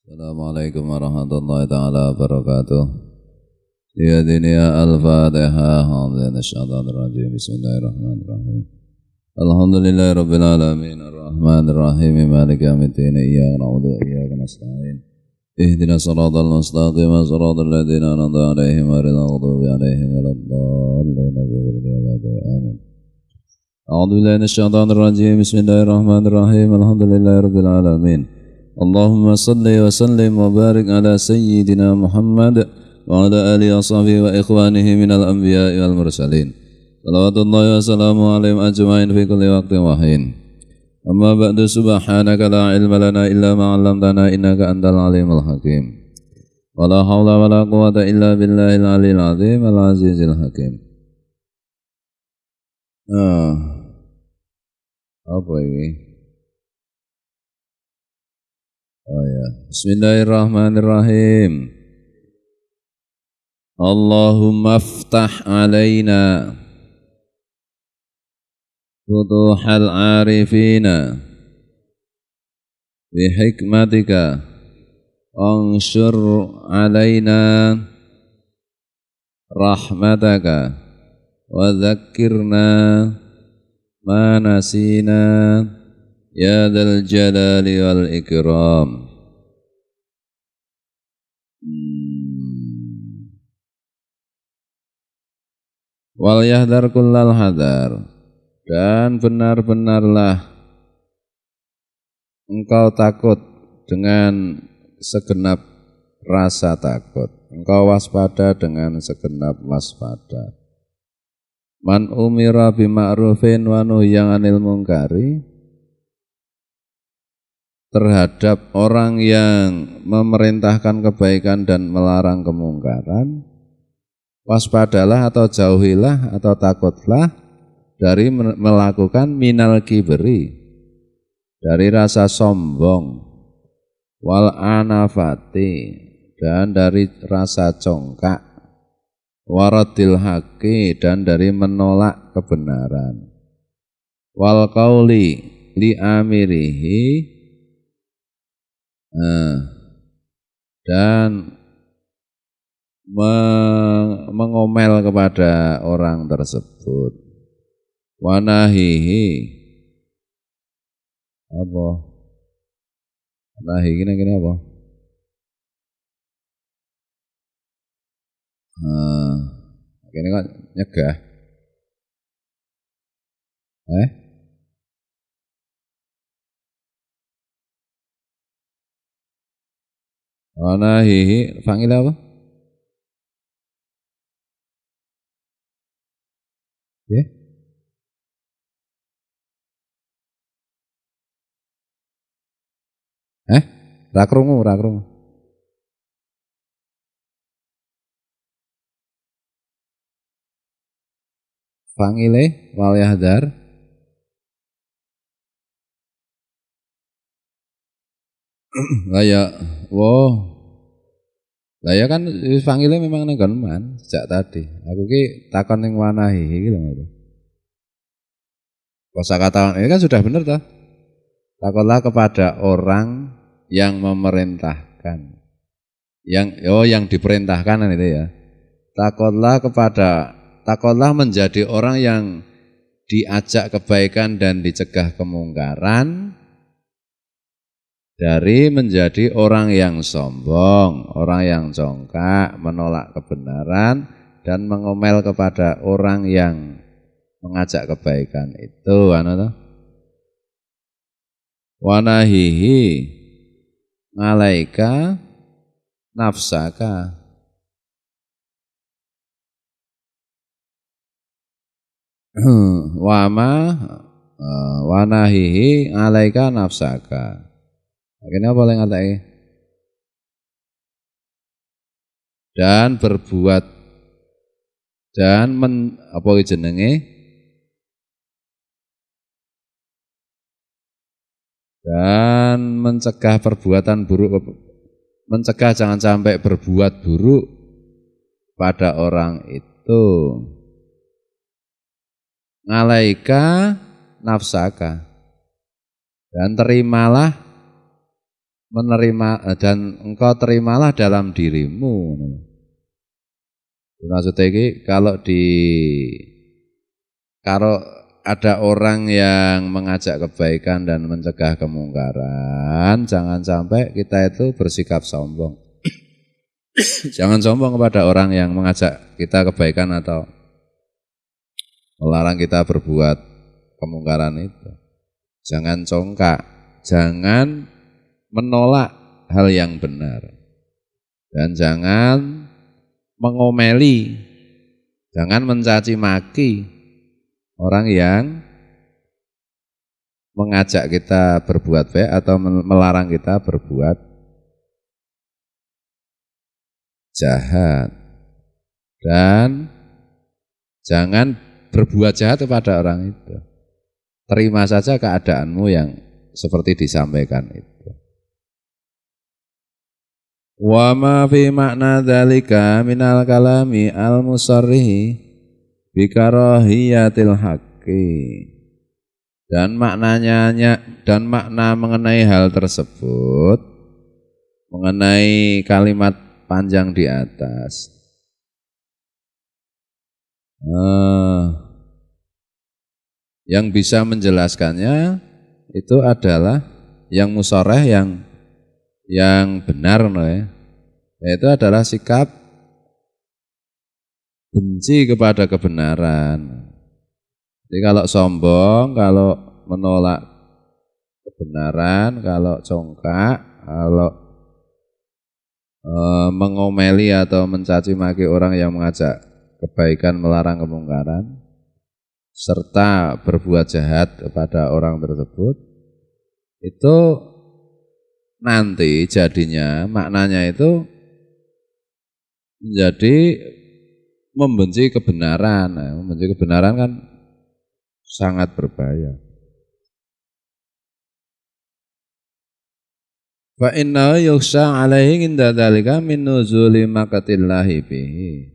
Assalamualaikum warahmatullahi taala wabarakatuh. Ya dunia al-Fatihah. Alhamdulillahirrahmanirrahim. Bismillahirrahmanirrahim. Alhamdulillahi rabbil alamin. Ar-Rahmanir-Rahim. Maliki yaumiddin. Iyyaka na'budu wa iyyaka nasta'in. Ihdinas siratal mustaqim. Siratal ladzina an'amta 'alaihim ghairil maghdubi 'alaihim waladdallin. Amin. A'udzu billahi minasyaitonir rajim. Bismillahirrahmanirrahim. Alhamdulillahi rabbil alamin. Allahumma salli wa sallim wa barik ala sayyidina Muhammad wa ala alihi wa sahbihi wa ikhwanihi minal anbiya'i wal mursalin. Salawatullahi wa salamu alaihim ajma'in fi kulli waqtin wa hin. Amma ba'du, subhanaka la ilma lana illa ma 'allamtana innaka antal alimul hakim. Wa la hawla wa la quwwata illa billahil aliyil azim al azizil hakim. Apa ini? Oh ya. Bismillahirrahmanirrahim. Allahumma aftah alaina futuhal arifina bihikmatika anshur alaina rahmataka wa dhakkirna ma nasina ya dzal jalali wal ikram. Wal yahdar kullal hadar, dan benar-benarlah engkau takut dengan segenap rasa takut, engkau waspada dengan segenap waspada. Man umira bima'rufin wa nuhya 'anil munkari, terhadap orang yang memerintahkan kebaikan dan melarang kemungkaran, waspadalah atau jauhilah atau takutlah dari melakukan minal kibri, dari rasa sombong, wal anafati, dan dari rasa congkak, waradil haqi, dan dari menolak kebenaran, wal qauli li amirihi, dan mengomel kepada orang tersebut, wanahihi, apa? Nahi gini apa? Ini kan nyegah. Wanahihi, panggil apa? Ya. Rakrungu. Pangile wal yahdar. Lah ya, lah ya kan pangile memang nang man sejak tadi. Aku ki takon ning wanahi iki lho. Kosakata ini kan sudah benar toh. Takutlah kepada orang yang memerintahkan. Yang diperintahkan itu ya. Takutlah menjadi orang yang diajak kebaikan dan dicegah kemungkaran, dari menjadi orang yang sombong, orang yang congkak, menolak kebenaran, dan mengomel kepada orang yang mengajak kebaikan itu. Wanahihi ngalaika nafsaka, wanahihi ngalaika nafsaka. Akhirnya apa yang ngatai? Dan berbuat dan apa jenenge? Dan mencegah perbuatan buruk, mencegah jangan sampai berbuat buruk pada orang itu. Ngalaika nafsaka, dan terimalah menerima dan engkau terimalah dalam dirimu. Maksudnya ini kalau ada orang yang mengajak kebaikan dan mencegah kemungkaran, jangan sampai kita itu bersikap sombong. Jangan sombong kepada orang yang mengajak kita kebaikan atau melarang kita berbuat kemungkaran itu. Jangan congkak, jangan menolak hal yang benar, dan jangan mengomeli, jangan mencaci maki orang yang mengajak kita berbuat baik atau melarang kita berbuat jahat. Dan jangan berbuat jahat kepada orang itu. Terima saja keadaanmu yang seperti disampaikan itu. Wa ma fi makna dzalika minal kalami al-musarrihi bi karahiyatil haqqi. Dan makna mengenai hal tersebut, mengenai kalimat panjang di atas, yang bisa menjelaskannya itu adalah yang musharrah, yang benar, yaitu adalah sikap benci kepada kebenaran. Jadi kalau sombong, kalau menolak kebenaran, kalau congkak, kalau mengomeli atau mencaci maki orang yang mengajak kebaikan, melarang kemungkaran, serta berbuat jahat kepada orang tersebut, itu nanti jadinya maknanya itu menjadi membenci kebenaran. Nah, membenci kebenaran kan sangat berbahaya. Fa inna yukhsha alaihi inda dzalika min nuzuli maqatillahi bihi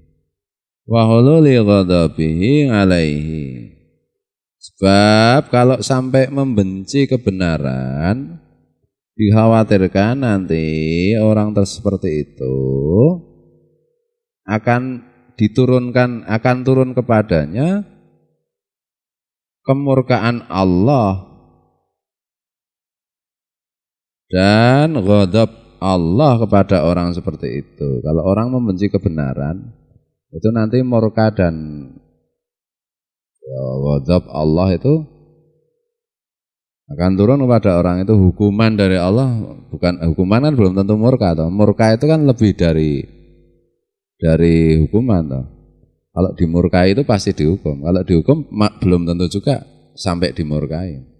wa hululi ghadabihi alaihi. Sebab kalau sampai membenci kebenaran, dikhawatirkan nanti orang seperti itu akan turun kepadanya kemurkaan Allah dan ghadab Allah kepada orang seperti itu. Kalau orang membenci kebenaran, itu nanti murka dan ghadab Allah itu akan turun kepada orang itu. Hukuman dari Allah, bukan hukuman kan belum tentu murka toh. Murka itu kan lebih dari hukuman toh. Kalau dimurkai itu pasti dihukum. Kalau dihukum belum tentu juga sampai dimurkai.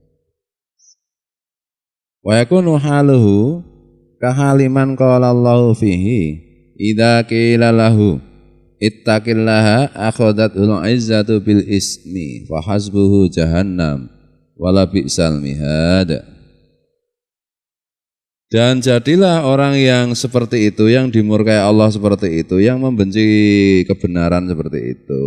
Wa yakunu haluhu kahaliman qala Allahu fihi idza qila lahu ittaqillaha akhadatul izzatu bil ismi fa hasbuhu jahannam wala bi'sal mihad. Dan jadilah orang yang seperti itu, yang dimurkai Allah seperti itu, yang membenci kebenaran seperti itu,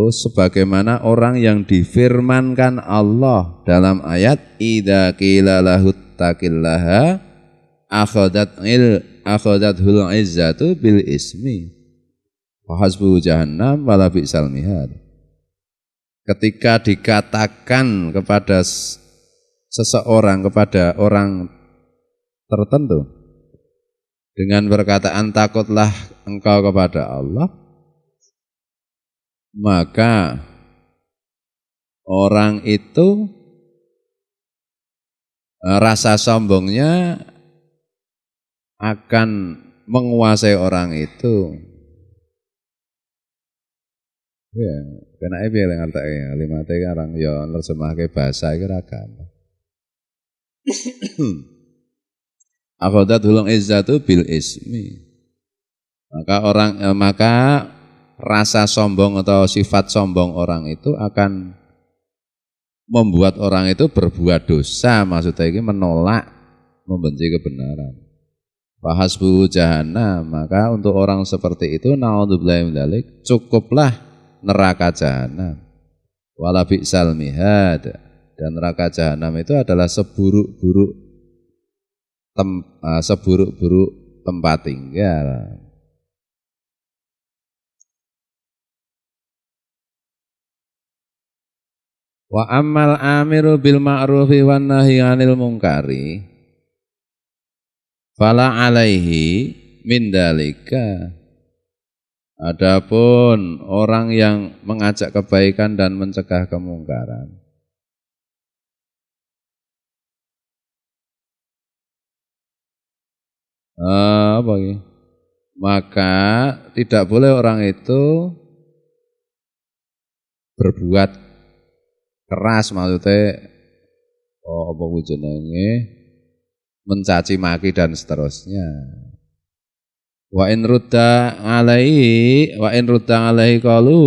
sebagaimana orang yang difirmankan Allah dalam ayat idza qila lahu taqillaha akhadathul izzatu bil ismi fa hasbuhu jahannam wala bi'sal mihad. Ketika dikatakan kepada seseorang, kepada orang tertentu dengan perkataan takutlah engkau kepada Allah, maka orang itu rasa sombongnya akan menguasai orang itu. Ya, kena piye lek ngerteke limate karang ya nerjemahke bahasa iki ra gampang. Akhadatul izzatu bil ismi. Maka rasa sombong atau sifat sombong orang itu akan membuat orang itu berbuat dosa, maksudnya ini menolak, membenci kebenaran. Fahasbuhu jahannam, maka untuk orang seperti itu naudzubillahi min dzalik, cukuplah neraka jahanam. Wala bi'sal mihad, dan neraka jahanam itu adalah seburuk-buruk seburuk-buruk tempat tinggal. Wa ammal amiru bil ma'rufi wan nahyi 'anil munkari fala alaihi min dalika. Adapun orang yang mengajak kebaikan dan mencegah kemungkaran, maka tidak boleh orang itu berbuat keras, maksudnya apa jenenge mencaci maki dan seterusnya. Wa in rudda alaihi qalu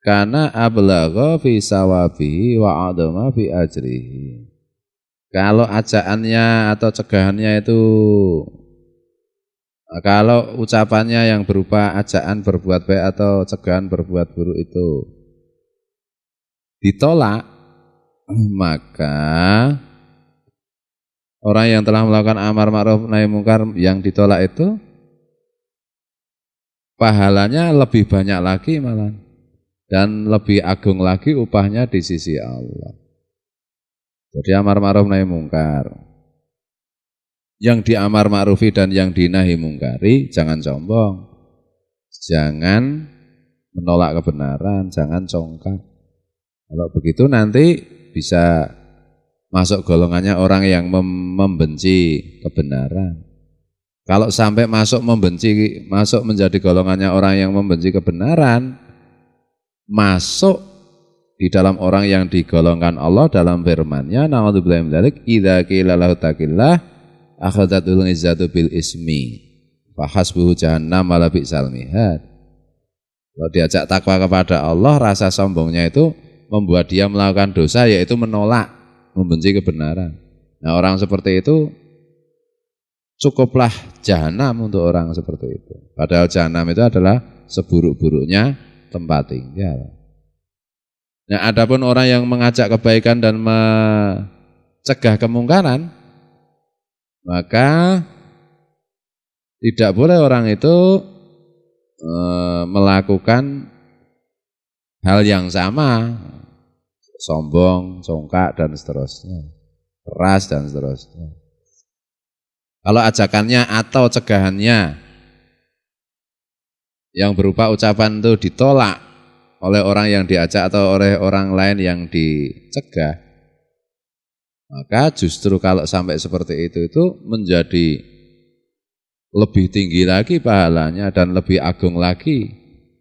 kana ablagha fi sawabihi wa adama fi ajrihi. Kalau ajaannya atau cegahannya itu, kalau ucapannya yang berupa ajaan berbuat baik atau cegahan berbuat buruk itu ditolak, maka orang yang telah melakukan amar ma'ruf nahi mungkar yang ditolak itu pahalanya lebih banyak lagi malah, dan lebih agung lagi upahnya di sisi Allah. Jadi amar ma'ruf nahi mungkar, yang diamar ma'rufi dan yang dinahi mungkari, jangan sombong, jangan menolak kebenaran, jangan congkak. Kalau begitu nanti bisa masuk golongannya orang yang membenci kebenaran. Kalau sampai masuk menjadi golongannya orang yang membenci kebenaran, masuk di dalam orang yang digolongkan Allah dalam firman-Nya, na'udzubillahi min dzalik, idza qila lahu taqillah akhadhatul izzatu bil ismi fa hasbuhu jahannam wa la bi'sal mihad. Kalau diajak takwa kepada Allah, rasa sombongnya itu membuat dia melakukan dosa, yaitu menolak, membenci kebenaran. Nah, orang seperti itu cukuplah jahanam untuk orang seperti itu. Padahal jahanam itu adalah seburuk-buruknya tempat tinggal. Nah, adapun orang yang mengajak kebaikan dan mencegah kemungkaran, maka tidak boleh orang itu melakukan hal yang sama, sombong, congkak dan seterusnya, keras dan seterusnya. Kalau ajakannya atau cegahannya yang berupa ucapan itu ditolak oleh orang yang diajak atau oleh orang lain yang dicegah, maka justru kalau sampai seperti itu menjadi lebih tinggi lagi pahalanya dan lebih agung lagi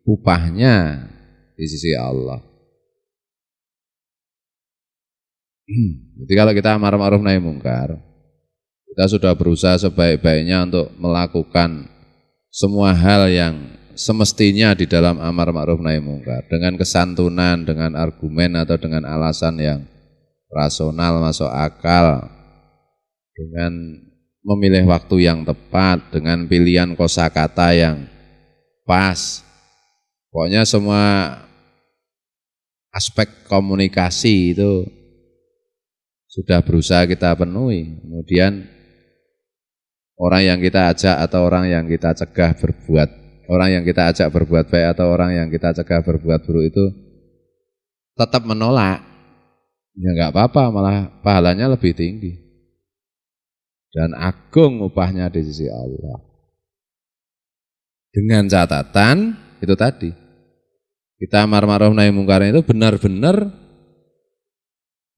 upahnya di sisi Allah. Jadi kalau kita amar ma'ruf nahi mungkar, kita sudah berusaha sebaik-baiknya untuk melakukan semua hal yang semestinya di dalam amar ma'ruf nahi mungkar, dengan kesantunan, dengan argumen atau dengan alasan yang rasional, masuk akal, dengan memilih waktu yang tepat, dengan pilihan kosakata yang pas. Pokoknya semua aspek komunikasi itu sudah berusaha kita penuhi. Kemudian orang yang kita ajak atau orang yang kita cegah berbuat, orang yang kita ajak berbuat baik atau orang yang kita cegah berbuat buruk itu tetap menolak, ya enggak apa-apa, malah pahalanya lebih tinggi dan agung upahnya di sisi Allah. Dengan catatan itu tadi, kita amar ma'ruf nahi mungkar itu benar-benar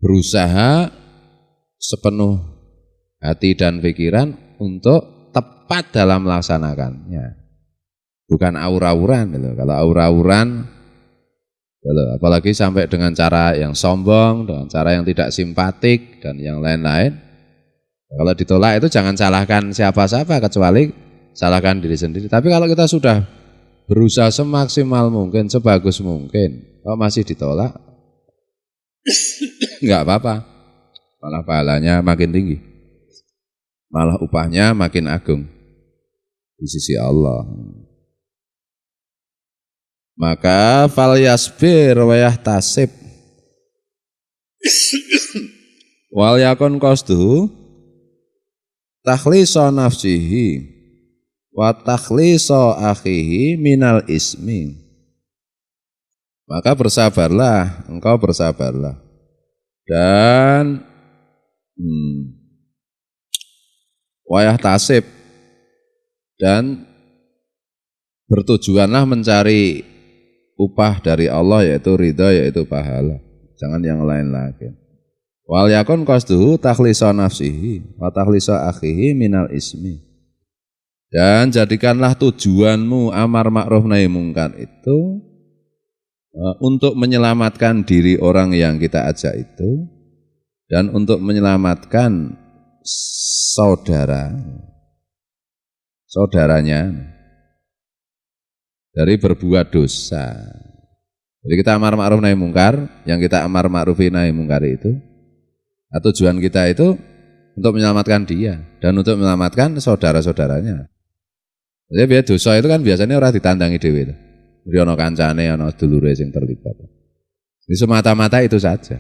berusaha sepenuh hati dan pikiran untuk tepat dalam melaksanakannya, bukan aur-auran gitu. Kalau aur-auran, apalagi sampai dengan cara yang sombong, dengan cara yang tidak simpatik dan yang lain-lain, kalau ditolak itu jangan salahkan siapa-siapa kecuali salahkan diri sendiri. Tapi kalau kita sudah berusaha semaksimal mungkin, sebagus mungkin, kalau masih ditolak, enggak apa-apa, malah pahalanya makin tinggi, malah upahnya makin agung di sisi Allah. Maka fal yasbir wa yahtasib wal yakun qasdu takhlisa nafsihi wa takhlisa akhihi minal ismi. Maka bersabarlah, engkau bersabarlah. Dan wayah tasib dan bertujuanlah mencari upah dari Allah, yaitu ridha, yaitu pahala. Jangan yang lain lagi. Wal yakun qasduhu takhlisa nafsihi wa takhlisa akhihi minal ismi. Dan jadikanlah tujuanmu amar ma'ruf nahi mungkar itu untuk menyelamatkan diri orang yang kita ajak itu dan untuk menyelamatkan saudaranya dari berbuat dosa. Jadi kita amar ma'ruf nahi mungkar, yang kita amar ma'ruf nahi mungkar itu, tujuan kita itu untuk menyelamatkan dia dan untuk menyelamatkan saudara-saudaranya. Jadi biar dosa itu kan biasanya orang ditandangi dhewe itu. Jadi ana kancane, ana dulure sing terlibat. Jadi semata-mata itu saja.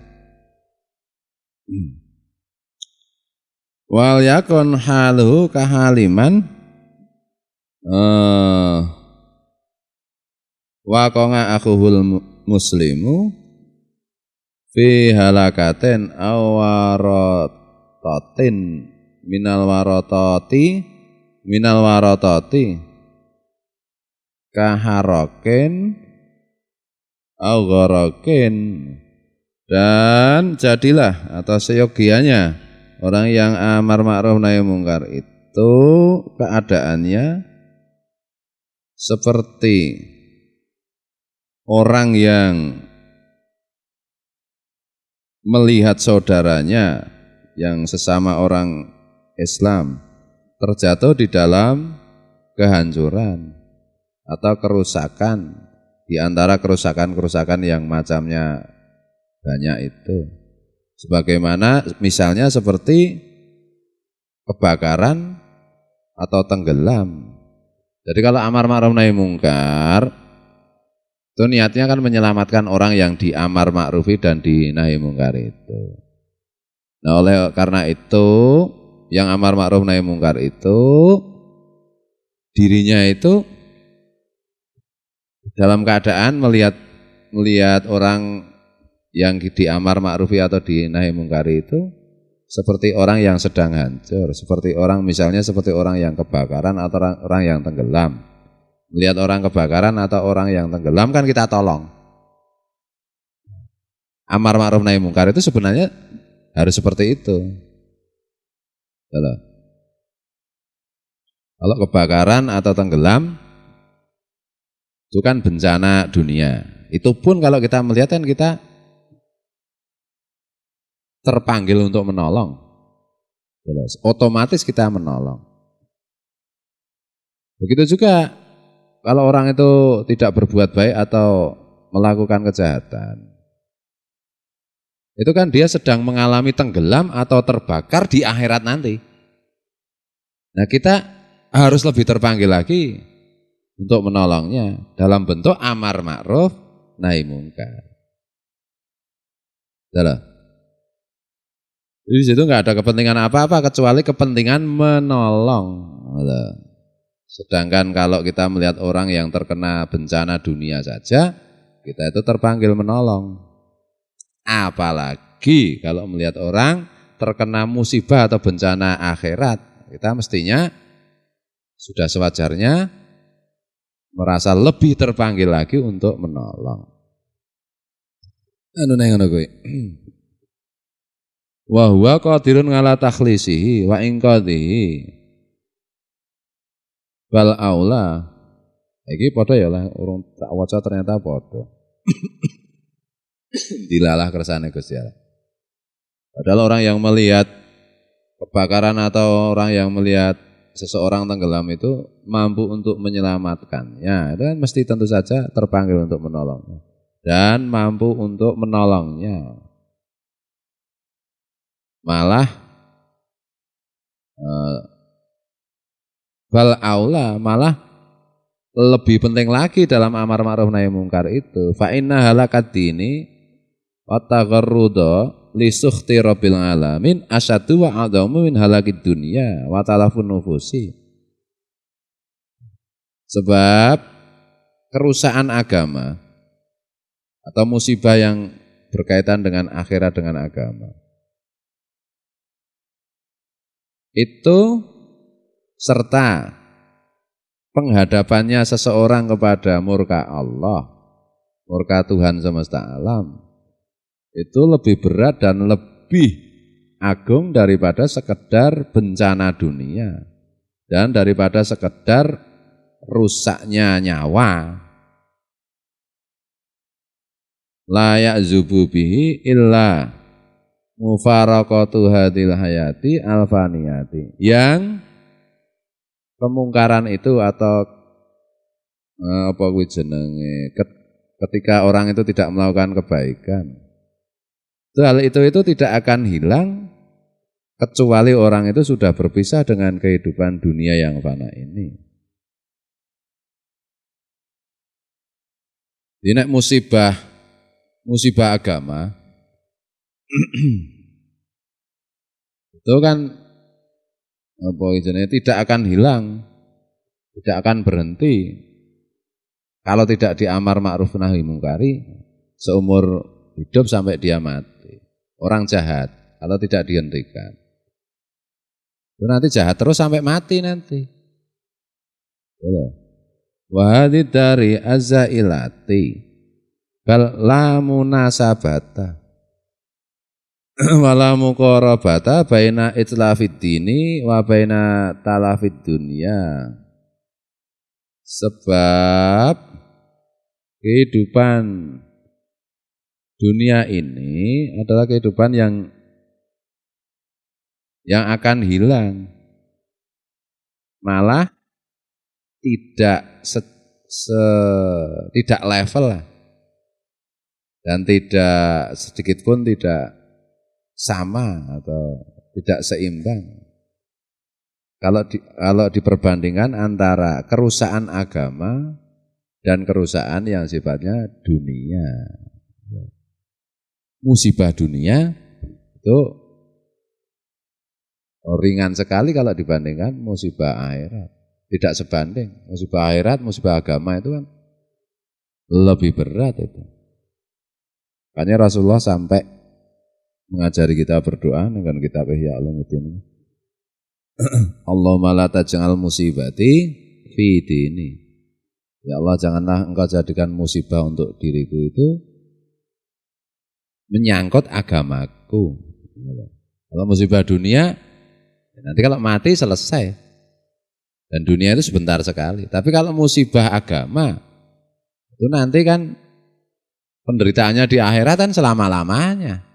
Wal yakun haluhu kahaliman waqa'a akhuhul muslimu fi halakatin aw waratatin minal waratati kaharokin aw gharakin. Dan jadilah atau seyogianya orang yang amar ma'ruf nahi mungkar itu keadaannya seperti orang yang melihat saudaranya yang sesama orang Islam terjatuh di dalam kehancuran atau kerusakan, di antara kerusakan-kerusakan yang macamnya banyak itu. Sebagaimana misalnya seperti kebakaran atau tenggelam. Jadi kalau amar ma'ruf nahi mungkar itu niatnya kan menyelamatkan orang yang diamar ma'rufi dan dinahi mungkar itu. Nah, oleh karena itu yang amar ma'ruf nahi mungkar itu dirinya itu dalam keadaan melihat orang yang diamar ma'rufi atau dinahi mungkar itu seperti orang yang sedang hancur, seperti orang misalnya seperti orang yang kebakaran atau orang yang tenggelam. Melihat orang kebakaran atau orang yang tenggelam kan kita tolong. Amar ma'ruf nahi mungkar itu sebenarnya harus seperti itu. Kalau kebakaran atau tenggelam itu kan bencana dunia. Itu pun kalau kita melihat kan kita terpanggil untuk menolong. Otomatis kita menolong. Begitu juga kalau orang itu tidak berbuat baik atau melakukan kejahatan. Itu kan dia sedang mengalami tenggelam atau terbakar di akhirat nanti. Nah, kita harus lebih terpanggil lagi untuk menolongnya dalam bentuk amar ma'ruf nahi mungkar. Jadi di situ nggak ada kepentingan apa-apa kecuali kepentingan menolong. Sedangkan kalau kita melihat orang yang terkena bencana dunia saja, kita itu terpanggil menolong. Apalagi kalau melihat orang terkena musibah atau bencana akhirat, kita mestinya sudah sewajarnya merasa lebih terpanggil lagi untuk menolong. Anu neng ngono kuwi. Wa huwa qadirun ngala takhlisihi wa inqadhihi. Bal aula. Iki padha ya lah urung tak waca ternyata padha. Dilalah kersane Gusti Allah. Padahal orang yang melihat kebakaran atau orang yang melihat seseorang tenggelam itu mampu untuk menyelamatkannya. Itu kan mesti tentu saja terpanggil untuk menolongnya dan mampu untuk menolongnya. Malah bal aula, malah lebih penting lagi dalam amar ma'ruf nahi mungkar itu fa inna halakat dini wa tagharruda li sukhti rabbil alamin asyadu wa a'dhamu min halakid dunya wa talafun nufusi. Sebab kerusakan agama atau musibah yang berkaitan dengan akhirat dengan agama itu serta penghadapannya seseorang kepada murka Allah, murka Tuhan semesta alam, itu lebih berat dan lebih agung daripada sekedar bencana dunia dan daripada sekedar rusaknya nyawa. La ya'zubu bihi illa mufaraqatu hadil hayati alfaniyati. Yang kemungkaran itu atau apa kuwi jenenge ketika orang itu tidak melakukan kebaikan. Hal itu tidak akan hilang kecuali orang itu sudah berpisah dengan kehidupan dunia yang fana ini. Ini musibah agama itu kan apa istilahnya tidak akan hilang, tidak akan berhenti kalau tidak diamar ma'ruf nahi mungkari seumur hidup sampai dia mati. Orang jahat kalau tidak dihentikan itu nanti jahat terus sampai mati nanti. Wahadi dari azailati bal la munasabata wala muqarabata baina itlafid dini wa baina talafid dunya. Sebab kehidupan dunia ini adalah kehidupan yang akan hilang, malah tidak tidak level lah, dan tidak sedikit pun tidak sama atau tidak seimbang. Kalau diperbandingkan antara kerusakan agama dan kerusakan yang sifatnya dunia. Musibah dunia itu ringan sekali kalau dibandingkan musibah akhirat. Tidak sebanding. Musibah akhirat, musibah agama itu kan lebih berat itu. Makanya Rasulullah sampai mengajari kita berdoa dengan kitab Ihya Ulumuddin. Allahumma la taj'al musibati fi dini. Ya Allah, janganlah engkau jadikan musibah untuk diriku itu menyangkut agamaku. Kalau musibah dunia, nanti kalau mati selesai. Dan dunia itu sebentar sekali. Tapi kalau musibah agama, itu nanti kan penderitaannya di akhirat kan selama-lamanya.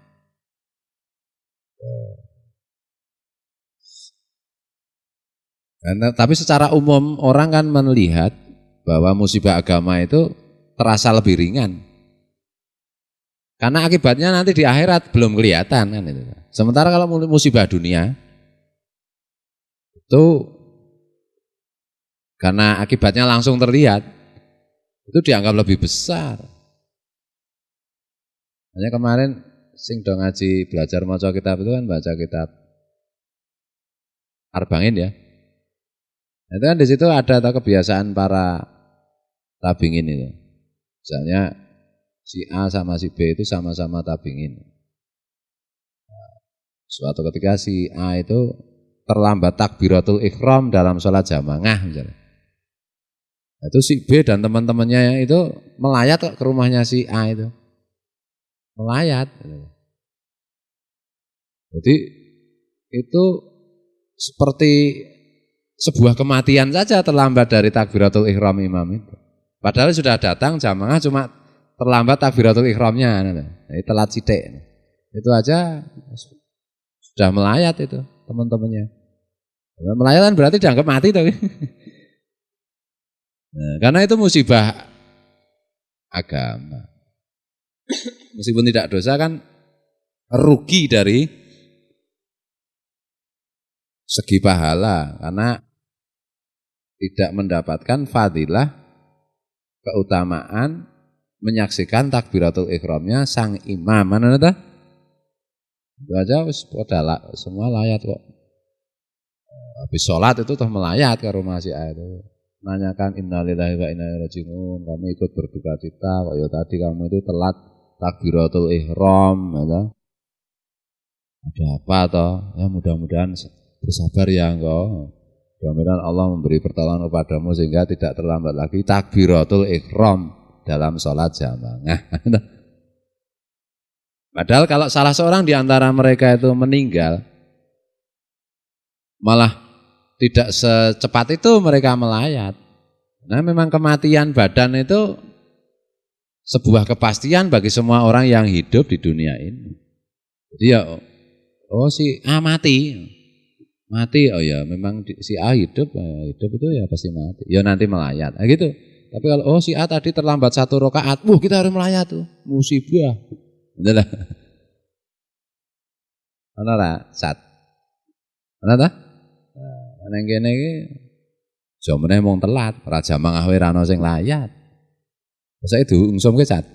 Tapi secara umum orang kan melihat bahwa musibah agama itu terasa lebih ringan. Karena akibatnya nanti di akhirat belum kelihatan kan itu. Sementara kalau musibah dunia itu karena akibatnya langsung terlihat, itu dianggap lebih besar. Hanya kemarin sing do ngaji belajar maca kitab itu kan baca kitab Arba'in ya. Itu kan di situ ada kebiasaan para tabingin itu. Misalnya si A sama si B itu sama-sama tabingin. Suatu ketika si A itu terlambat takbiratul ihram dalam sholat jamaah misalnya. Itu si B dan teman-temannya itu melayat ke rumahnya si A itu. Melayat. Jadi itu seperti sebuah kematian saja terlambat dari takbiratul ihram imam itu. Padahal sudah datang jamaah cuma terlambat takbiratul ihramnya. Jadi telat sithik. Itu aja sudah melayat itu teman-temannya. Melayat kan berarti dianggap mati tuh. Nah, karena itu musibah agama. Meskipun tidak dosa kan rugi dari segi pahala karena tidak mendapatkan fadilah keutamaan menyaksikan takbiratul ihramnya sang imam. Mana itu? Itu aja semua layat kok. Habis sholat itu toh melayat ke rumah si A itu. Nanyakan innalillahi wa inna ilaihi raji'un. Kamu ikut berduka cita kok ya tadi kamu itu telat takbiratul ihram ya. Ada apa toh? Ya mudah-mudahan bersabar ya engkau. Mudah-mudahan Allah memberi pertolongan kepadamu sehingga tidak terlambat lagi takbiratul ihram dalam sholat jamaah. Padahal kalau salah seorang di antara mereka itu meninggal, malah tidak secepat itu mereka melayat. Nah memang kematian badan itu sebuah kepastian bagi semua orang yang hidup di dunia ini. Jadi ya, oh si A mati, oh ya memang si A hidup itu ya pasti mati. Ya nanti melayat, nah, gitu. Tapi kalau si A tadi terlambat 1 rakaat, kita harus melayat tuh, musibah. Adalah, mana lah sat, mana dah? Neng kene iki jamane mung telat, raja mangahwe rano sing layat. Saya diungsum ke sat.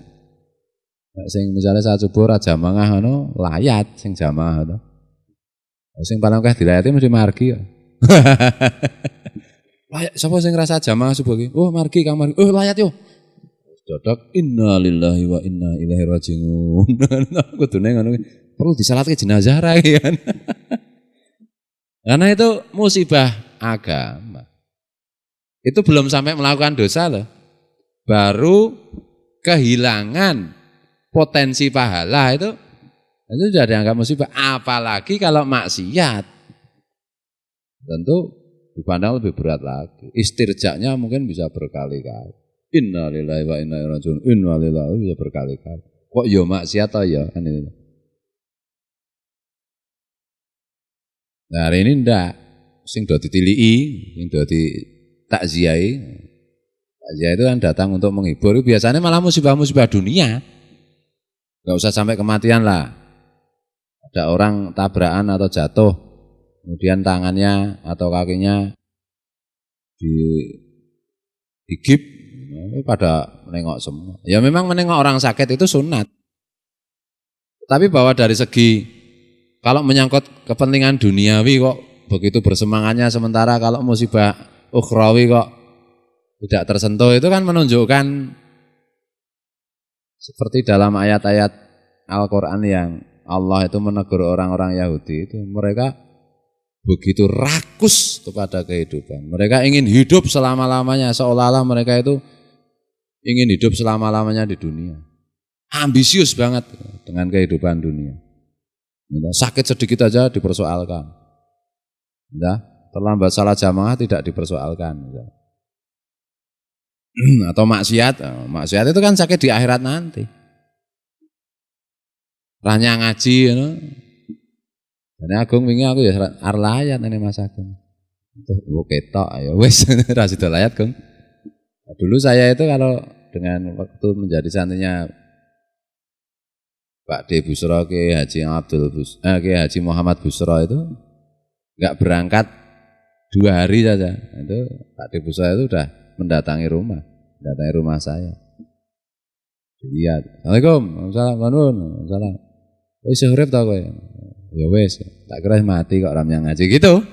Sing misalnya saat subuh raja mangah ngono layat sing jamaah ngono. Sing paling akeh dilayati mesti margi ya. Layat sapa sing ngrasa jamaah subuh iki? Oh margi Kang margi. Oh layat yo. Dodok innalillahi wa inna ilaihi raji'un. Kudune ngono perlu disalatke jenazah ra kan. Karena itu musibah agama. Itu belum sampai melakukan dosa loh. Baru kehilangan potensi pahala itu sudah dianggap musibah. Apalagi kalau maksiat. Tentu dipandang lebih berat lagi. Istirjaknya mungkin bisa berkali-kali. Innalillahi wa inna ilaihi raji'un. Innalillahi bisa berkali-kali. Kok ya maksiat atau ya kan itu. Nah hari ini ndak, sing do ditilii, sing do ditakziahi. Takziah itu kan datang untuk menghibur, biasanya malah musibah-musibah dunia. Enggak usah sampai kematian lah. Ada orang tabrakan atau jatuh, kemudian tangannya atau kakinya digigip, pada menengok semua. Ya memang menengok orang sakit itu sunat. Tapi bahwa dari segi kalau menyangkut kepentingan duniawi kok begitu bersemangatnya, sementara kalau musibah ukhrawi kok tidak tersentuh, itu kan menunjukkan seperti dalam ayat-ayat Al-Quran yang Allah itu menegur orang-orang Yahudi itu, mereka begitu rakus kepada kehidupan. Mereka ingin hidup selama-lamanya, seolah-olah mereka itu ingin hidup selama-lamanya di dunia. Ambisius banget dengan kehidupan dunia. Sakit sedikit aja dipersoalkan. Terlambat salah jamaah tidak dipersoalkan. Atau maksiat itu kan sakit di akhirat nanti. Ranya ngaji, Dan Agung wingi aku ya arlayat ini Mas Agung. Tuh ketok ya wis ra sida layat, Gung. Dulu saya itu kalau dengan waktu menjadi santrinya Pak D. Busro ke Haji Haji Muhammad Busro itu enggak berangkat 2 hari saja. Itu Pak D. Busro itu udah mendatangi rumah saya. Lihat, Assalamualaikum, Waalaikumsalam. Wis urip ta kowe? Ya wis, tak kira mati kok ram yang ngaji gitu.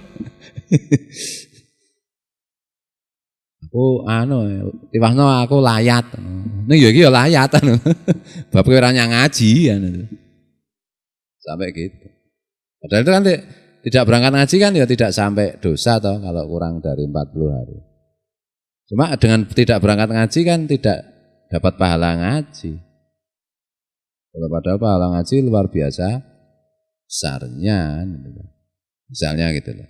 Aku tiwahno aku layat. Ning ya iki ya layat bab kowe ora ngaji sampai gitu. Padahal itu kan tidak berangkat ngaji kan ya tidak sampai dosa toh kalau kurang dari 40 hari. Cuma dengan tidak berangkat ngaji kan tidak dapat pahala ngaji. Kalau padahal pahala ngaji luar biasa besarnya, misalnya gitu loh.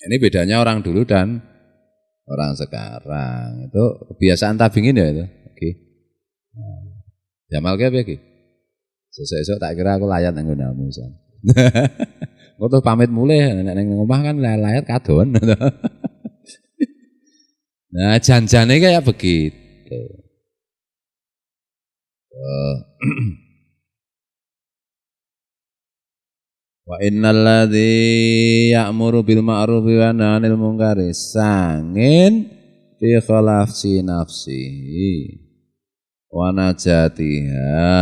Ini bedanya orang dulu dan orang sekarang. Itu kebiasaan tabingin ya itu. Oke. Jamal kayak begitu. Sesuk tak kira aku layat nang nggonamu san. Aku tuh pamit mulai nek nang omah kan layat kadon. Nah, janjane kayak begitu. Wa innal ladzi ya'muru bil ma'ruf wa yanha 'anil munkari sangin fi khalafsi nafsihi wa najatiha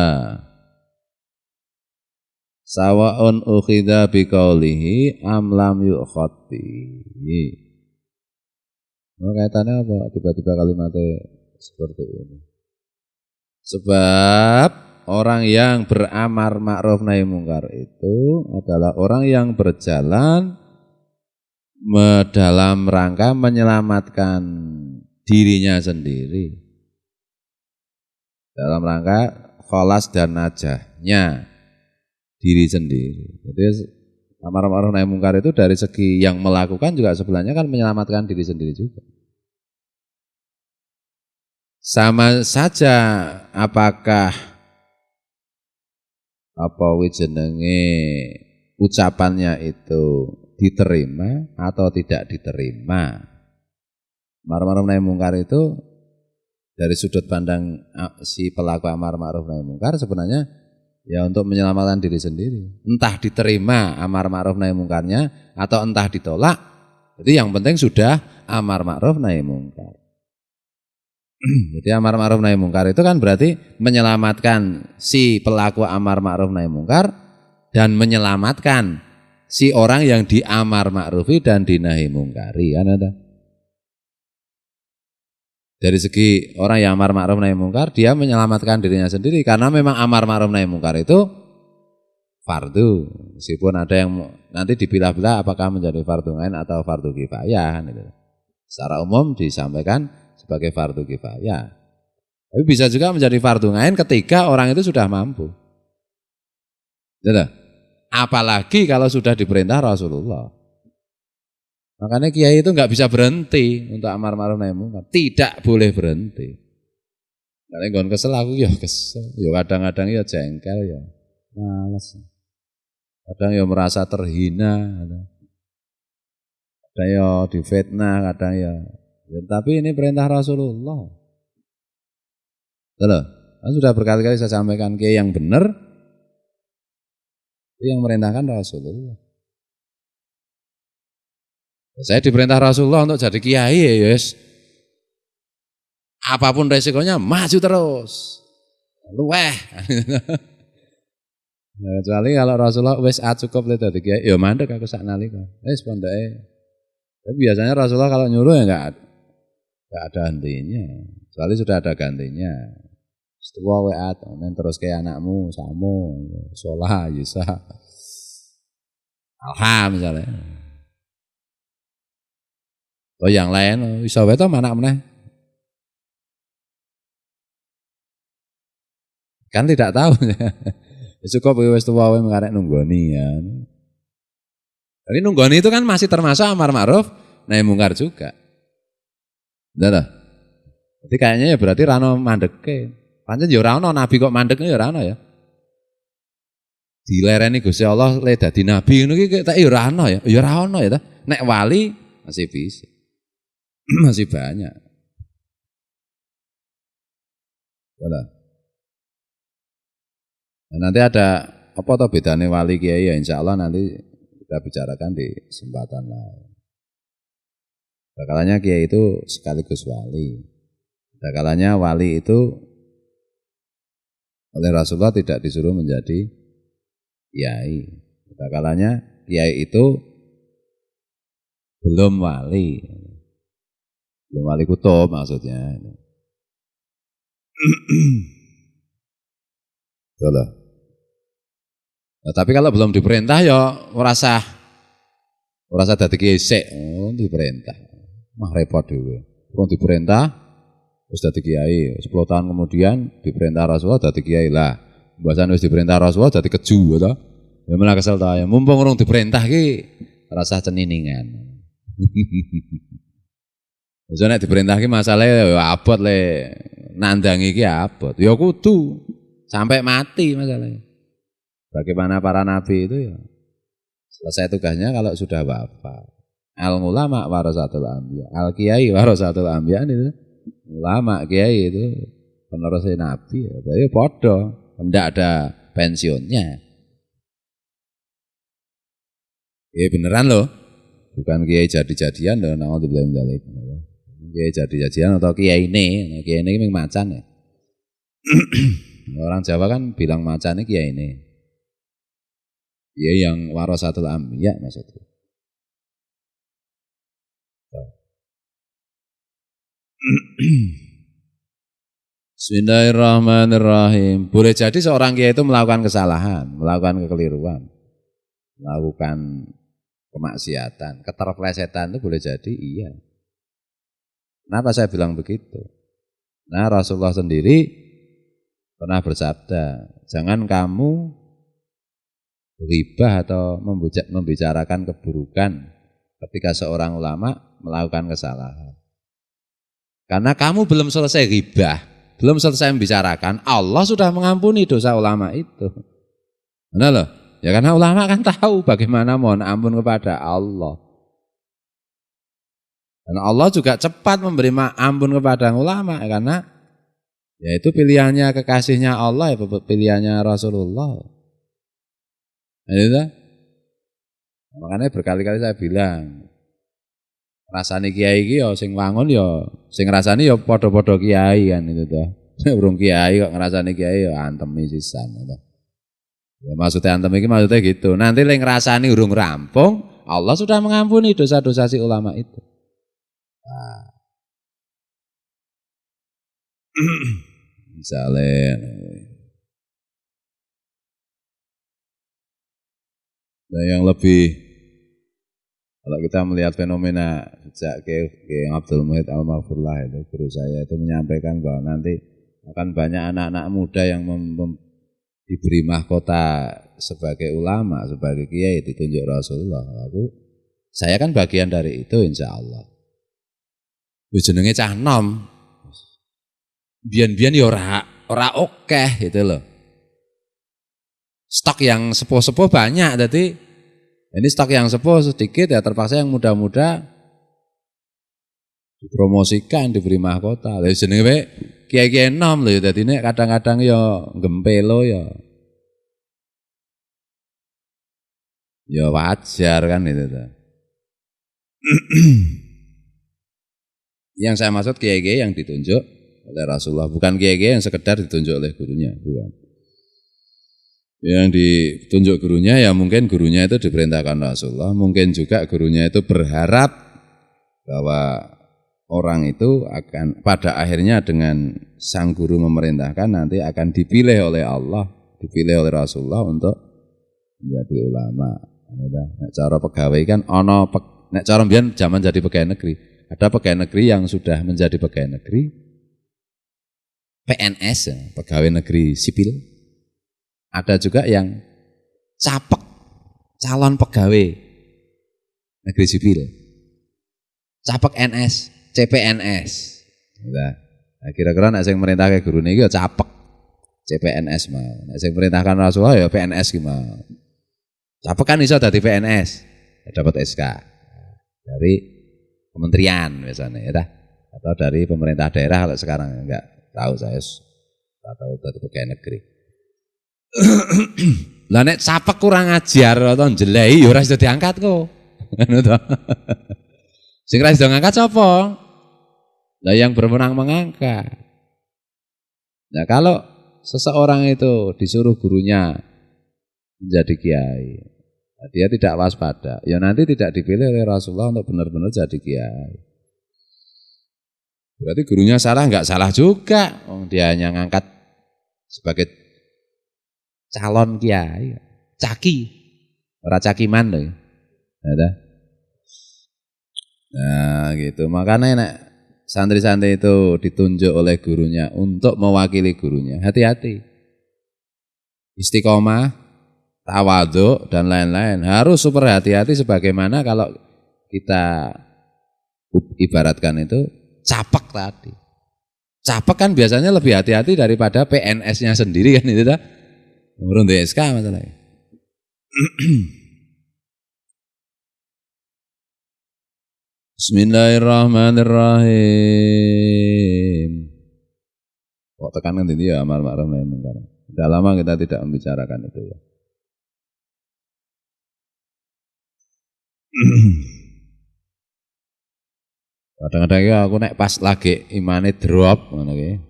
Sawaun ukhidha biqaulihi am lam yu'khad bihi. Kaitannya apa? Tiba-tiba kalimatnya seperti ini. Sebab orang yang beramar ma'ruf nahi mungkar itu adalah orang yang berjalan dalam rangka menyelamatkan dirinya sendiri. Dalam rangka kholas dan najahnya diri sendiri. Jadi amar ma'ruf nahi mungkar itu dari segi yang melakukan juga sebenarnya kan menyelamatkan diri sendiri juga. Sama saja apakah jenenge ucapannya itu diterima atau tidak diterima. Amar ma'ruf nahi mungkar itu dari sudut pandang si pelaku amar ma'ruf nahi mungkar sebenarnya ya untuk menyelamatkan diri sendiri. Entah diterima amar ma'ruf nahi mungkarnya atau entah ditolak. Jadi yang penting sudah amar ma'ruf nahi mungkar. Jadi amar ma'ruf nahi mungkar itu kan berarti menyelamatkan si pelaku amar ma'ruf nahi mungkar dan menyelamatkan si orang yang diamar ma'rufi dan dinahi mungkari, kan ada. Dari segi orang yang amar ma'ruf nahi mungkar, dia menyelamatkan dirinya sendiri karena memang amar ma'ruf nahi mungkar itu fardu. Meskipun ada yang nanti dipilah-pilah apakah menjadi fardu ain atau fardu kifayah gitu. Secara umum disampaikan sebagai fardu kifayah. Tapi bisa juga menjadi fardu ain ketika orang itu sudah mampu. Gitu. Apalagi kalau sudah diperintah Rasulullah. Makanya kiai itu nggak bisa berhenti untuk amar ma'ruf nahi mungkar. Tidak boleh berhenti. Kalau ngon kesel aku ya kesel. Ya kadang-kadang ya jengkel ya. Males. Kadang ya merasa terhina. Kadang ya difitnah, kadang ya. Tapi ini perintah Rasulullah. Betul. Kan sudah berkali-kali saya sampaikan kiai yang benar itu yang merintahkan Rasulullah. Saya diperintah Rasulullah untuk jadi kiai ya yes. Apapun resikonya maju terus. Luweh. Nah, kecuali kalau Rasulullah wis cukup le dadi kiai, ya mandek aku sak nalika. Wis pondake. Tapi biasanya Rasulullah kalau nyuruh ya enggak ada hentinya. Kecuali sudah ada gantinya. Setua WA terus kayak anakmu, samu, sholah, yusa. Alham misalnya. Oh yang lain iso wae to anak meneh. Kan tidak tahu. Cukup wis tuwa wae mengarek nunggoni ya. Jadi nunggoni itu kan masih termasuk amar ma'ruf nahi mungkar juga. Betul. Jadi kayaknya ya berarti rano mandeke. Pancen ya ora ono nabi kok mandek ya ora ono ya. Dilereni Gusti Allah le dadi nabi ngono iki tak ya ora ono ya. Ya ora ono ya ta. Nek wali masih bisa. Masih banyak. Betul. Nah, nanti ada apa toh bedanya wali kiai ya insya Allah nanti kita bicarakan di kesempatan lain. Kalanya kiai itu sekaligus wali. Kalanya wali itu oleh Rasulullah tidak disuruh menjadi kiai. Kalanya kiai itu belum wali. Belum wali kutub maksudnya. Betul. Nah, tapi kalau belum diperintah ya merasa dadi kiai sik, diperintah. Mah repot dhewe. Wong diperintah wis dadi kiai, 10 tahun kemudian diperintah Rasulullah dadi kiai lah. Bahasane wis diperintah Rasulullah dadi keju to. Ya malah kesel ta ya. Mumpung urung diperintah ki rasa ceniningan. Wis nek diperintah ki masalahe ya abot le nandangi ki abot. Ya kudu sampai mati masalahnya. Bagaimana para nabi itu ya selesai tugasnya kalau sudah wafat. Al ulama warasatul anbiya, al kiai warasatul anbiya itu ulama kiai itu penerus nabi. Jadi podo, tidak ada pensiunnya. Ya beneran loh, bukan kiai jadi-jadian loh. Naudzubillah min dzalik. Kiai jadi-jadian atau kiai ini memang macan ya. Orang Jawa kan bilang macan ini kiai ini. Ya yang warasatul anbiya maksudnya. Bismillahirrahmanirrahim. Boleh jadi seorang kiai itu melakukan kesalahan, melakukan kekeliruan, melakukan kemaksiatan, keterpelesetan itu boleh jadi iya. Kenapa saya bilang begitu? Nah, Rasulullah sendiri pernah bersabda, jangan kamu ghibah atau membicarakan keburukan ketika seorang ulama melakukan kesalahan. Karena kamu belum selesai ghibah, belum selesai membicarakan, Allah sudah mengampuni dosa ulama itu. Benar loh? Ya karena ulama kan tahu bagaimana mohon ampun kepada Allah. Dan Allah juga cepat memberi ampun kepada ulama karena yaitu pilihannya kekasihnya Allah, ya pilihannya Rasulullah. Gitu. Makanya berkali-kali saya bilang, rasani kiai iki ya sing wangun ya, sing rasani ya padha-padha kiai kan itu toh. Burung kiai kok ngrasani kiai ya antemi sisan gitu. Ya maksudnya antem iki maksudnya gitu. Nanti lek ngrasani urung rampung, Allah sudah mengampuni dosa-dosa si ulama itu. Misalnya nah yang lebih kalau kita melihat fenomena sejak ke Abdul Muhyidd Al-Maghfurlah itu guru saya itu menyampaikan bahwa nanti akan banyak anak-anak muda yang diberi mahkota sebagai ulama, sebagai kiai ditunjuk Rasulullah. Lalu saya kan bagian dari itu insya Allah. Jenenge cah nom. Biyen-biyen ya ora akeh gitu loh. Stok yang sepuh-sepuh banyak, jadi ini stok yang sepuh sedikit ya terpaksa yang muda-muda dipromosikan, diberi mahkota. Lah jenenge kiai-kiai enom lho dadi nek kadang-kadang ya gempelo ya. Ya wajar kan itu tuh. Yang saya maksud kiai-kiai yang ditunjuk oleh Rasulullah, bukan kiai-kiai yang sekedar ditunjuk oleh gurunya, bukan. Yang ditunjuk gurunya ya mungkin gurunya itu diperintahkan Rasulullah, mungkin juga gurunya itu berharap bahwa orang itu akan pada akhirnya dengan sang guru memerintahkan nanti akan dipilih oleh Allah, dipilih oleh Rasulullah untuk menjadi ulama. Nek cara pegawai kan ono nek cara mbiyen zaman jadi pegawai negeri. Ada pegawai negeri yang sudah menjadi pegawai negeri PNS, pegawai negeri sipil. Ada juga yang capek calon pegawai negeri sipil. Capek NS, CPNS. Nah, kira-kira nek sing merintahke gurune iki ya capek CPNS mau. Nek sing merintahkan Rasulullah ya PNS ki mau. Capek kan iso dadi PNS, dapat SK dari kementerian misalnya ya, atau dari pemerintah daerah kalau sekarang enggak tahu saya tahu dari pegawai negeri. Lah nek capek kurang ajar atau njelehi ya ora iso diangkat kok. Ngono to. Sing ora iso ngangkat sapa? Lah yang berwenang mengangkat. Nah, kalau seseorang itu disuruh gurunya menjadi kiai, dia tidak waspada, ya nanti tidak dipilih oleh Rasulullah untuk benar-benar jadi kiai. Berarti gurunya salah, enggak salah juga. Dia hanya ngangkat sebagai calon kiai, caki, ora cakiman loh. Nah gitu, makanya nek santri-santri itu ditunjuk oleh gurunya untuk mewakili gurunya, hati-hati. Istiqomah, tawadhu dan lain-lain harus super hati-hati sebagaimana kalau kita ibaratkan itu capek tadi. Capek kan biasanya lebih hati-hati daripada PNS-nya sendiri kan itu dah. Urung di SK masalahnya. Bismillahirrahmanirrahim. Kok tekanan ini ya amar ma'ruf nahi munkar. Sudah lama kita tidak membicarakan itu ya. Kadang-kadang ya aku nek pas lagi imane drop ngono ki.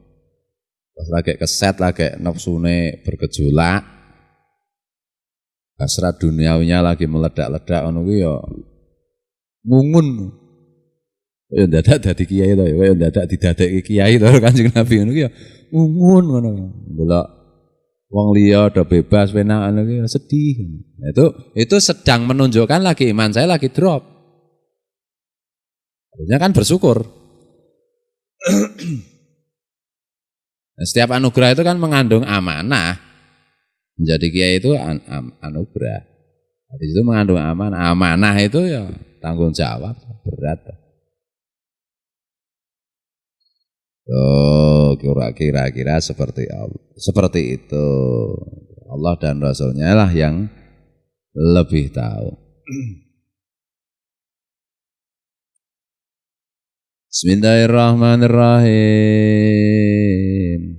Pas lagi keset lagi nafsune bergejolak. hasrat duniawinya lagi meledak-ledak ngono kuwi ya ngungun. Ya dadak dadi kiai to, ya dadak didadekke kiai to Kanjeng Nabi ngono ki ya ngungun ngono. Delok wong liya do bebas penak ngono ki sedih. Nah, itu sedang menunjukkan lagi iman saya lagi drop. Harusnya kan bersyukur. Nah, setiap anugerah itu kan mengandung amanah. Menjadi kiai itu anugerah. Di situ mengandung amanah. Amanah itu ya tanggung jawab berat. Oh, kira-kira seperti itu. Allah dan Rasulnya lah yang lebih tahu. Bismillahirrahmanirrahim.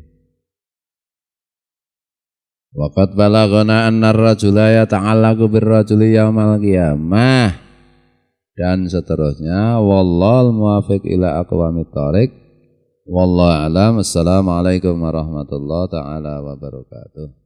Waqad balagana anna ar-rajula yata'allaqu bir-rajuli yaumal qiyamah. Dan seterusnya, wallahul muwaffiq ila aqwamit thoriq. Wallahu a'lam. Assalamualaikum warahmatullahi taala wabarakatuh.